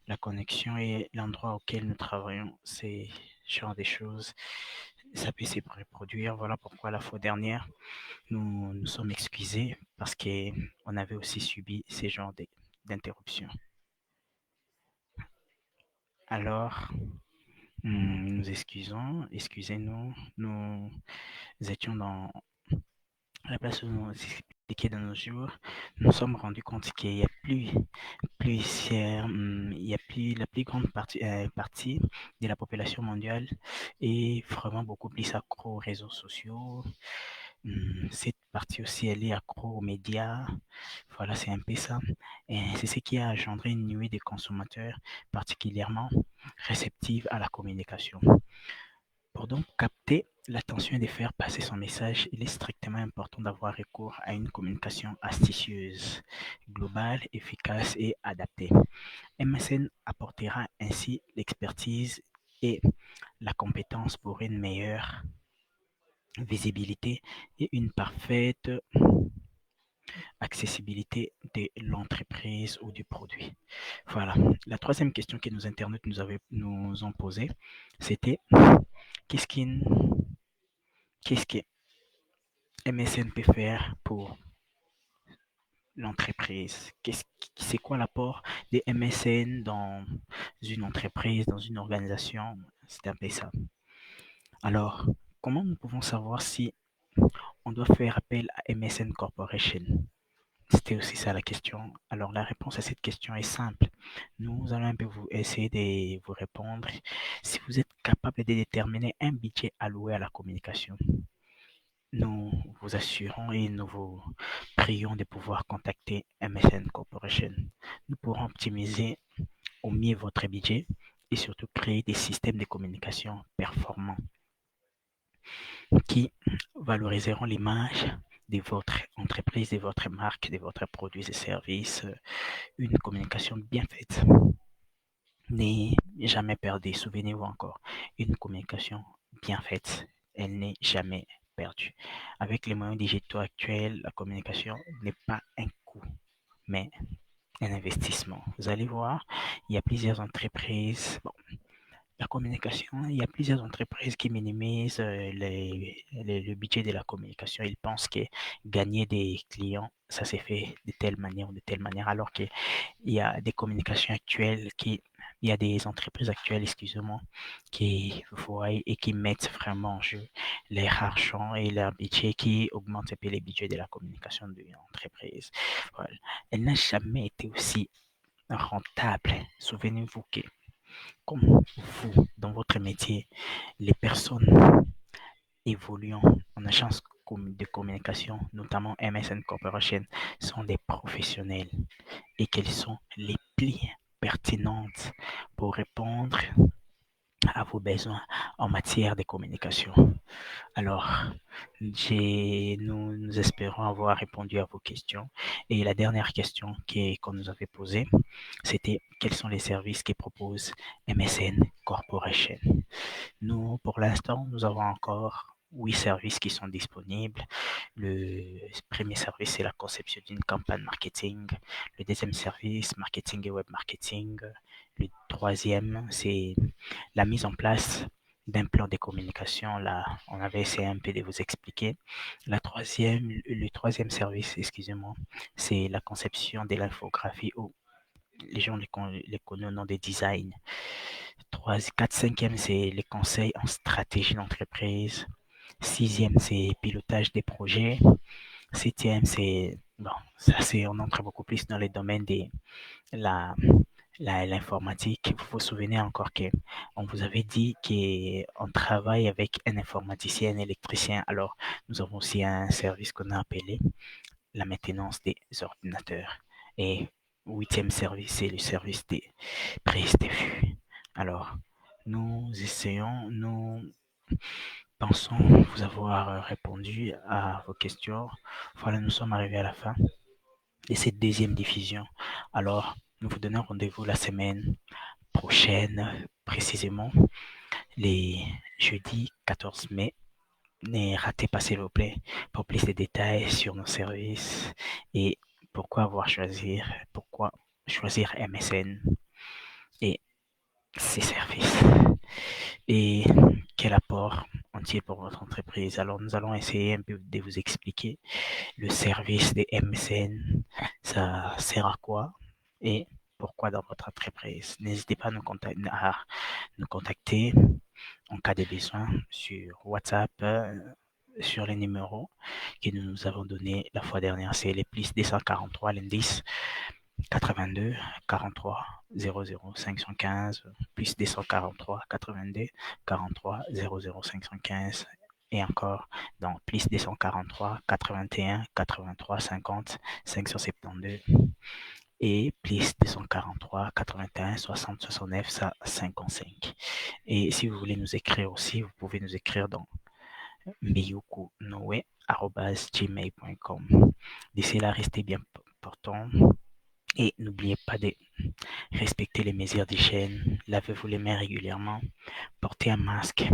la connexion et l'endroit auquel nous travaillons, c'est genre des choses, ça peut se reproduire. Voilà pourquoi la fois dernière, nous nous sommes excusés parce qu'on avait aussi subi ces genres d'interruptions. Alors, nous excusons, excusez-nous, nous étions dans la place où nous expliquait de nos jours, nous nous sommes rendus compte qu'il y a il y a plus la plus grande partie de la population mondiale est vraiment beaucoup plus accro aux réseaux sociaux. Cette partie aussi, elle est accro aux médias. Voilà, c'est un peu ça. Et c'est ce qui a engendré une nuée de consommateurs particulièrement réceptive à la communication. Pour donc capter l'attention et de faire passer son message, il est strictement important d'avoir recours à une communication astucieuse, globale, efficace et adaptée. MSN apportera ainsi l'expertise et la compétence pour une meilleure visibilité et une parfaite accessibilité de l'entreprise ou du produit. Voilà. La troisième question que nos internautes nous ont posée, c'était qu'est-ce qu'une qu'est-ce que MSN peut faire pour l'entreprise? C'est quoi l'apport des MSN dans une entreprise, dans une organisation? C'est un peu ça. Alors, comment nous pouvons savoir si on doit faire appel à MSN Corporation? C'était aussi ça la question. Alors, la réponse à cette question est simple. Nous allons un peu essayer de vous répondre. Si vous êtes capable de déterminer un budget alloué à la communication, nous vous assurons et nous vous prions de pouvoir contacter MSN Corporation. Nous pourrons optimiser au mieux votre budget et surtout créer des systèmes de communication performants qui valoriseront l'image de votre entreprise, de votre marque, de votre produit et services. Une communication bien faite n'est jamais perdue. Souvenez-vous encore, une communication bien faite, elle n'est jamais perdue. Avec les moyens digitaux actuels, la communication n'est pas un coût, mais un investissement. Vous allez voir, il y a plusieurs entreprises. Bon, la communication, il y a plusieurs entreprises qui minimisent le budget de la communication. Ils pensent que gagner des clients, ça s'est fait de telle manière ou de telle manière, alors qu'il y a des communications actuelles il y a des entreprises actuelles, excusez-moi, qui voient et qui mettent vraiment en jeu leur argent et leur budget, qui augmentent un peu les budgets de la communication d'une entreprise. Voilà. Elle n'a jamais été aussi rentable. Souvenez-vous que comme vous, dans votre métier, les personnes évoluant en agence de communication, notamment MSN Corporation, sont des professionnels et qu'elles sont les plus pertinentes pour répondre à vos besoins en matière de communication. Alors, nous espérons avoir répondu à vos questions. Et la dernière question qu'on nous avait posée, c'était quels sont les services que propose MSN Corporation. Nous, pour l'instant, nous avons encore 8 services qui sont disponibles. Le premier service, c'est la conception d'une campagne marketing. Le deuxième service, marketing et web marketing. Le troisième, c'est la mise en place d'un plan de communication. Là, on avait essayé un peu de vous expliquer. Le troisième service, excusez-moi, c'est la conception de l'infographie ou les gens les connaissent au nom de design. 3, 4, 5e, c'est les conseils en stratégie d'entreprise. 6e, c'est pilotage des projets. 7e, c'est, bon, ça c'est, on entre beaucoup plus dans les domaines de la, l'informatique. Vous vous souvenez encore que on vous avait dit qu'on travaille avec un informaticien, un électricien. Alors, nous avons aussi un service qu'on a appelé la maintenance des ordinateurs. Et 8e service, c'est le service des prises de vue. Alors, nous pensons vous avoir répondu à vos questions. Voilà, nous sommes arrivés à la fin de cette deuxième diffusion. Alors, nous vous donnons rendez-vous la semaine prochaine, précisément les jeudis 14 mai. Ne ratez pas, s'il vous plaît, pour plus de détails sur nos services et pourquoi choisir MSN. et ses services. Et quel apport ont-ils pour votre entreprise? Alors, nous allons essayer un peu de vous expliquer le service des MCN, ça sert à quoi et pourquoi dans votre entreprise. N'hésitez pas à nous contacter en cas de besoin sur WhatsApp, sur les numéros que nous avons donnés la fois dernière. C'est les plus 243 l'indice 82 43 00 515 plus 243 82 43 00 515 et encore dans plus 243 81 83 50 572 et plus 243 81 60 69 55. Et si vous voulez nous écrire aussi, vous pouvez nous écrire dans miyukunoe@gmail.com. D'ici là, restez bien portants et n'oubliez pas de respecter les mesures d'hygiène, lavez-vous les mains régulièrement, portez un masque.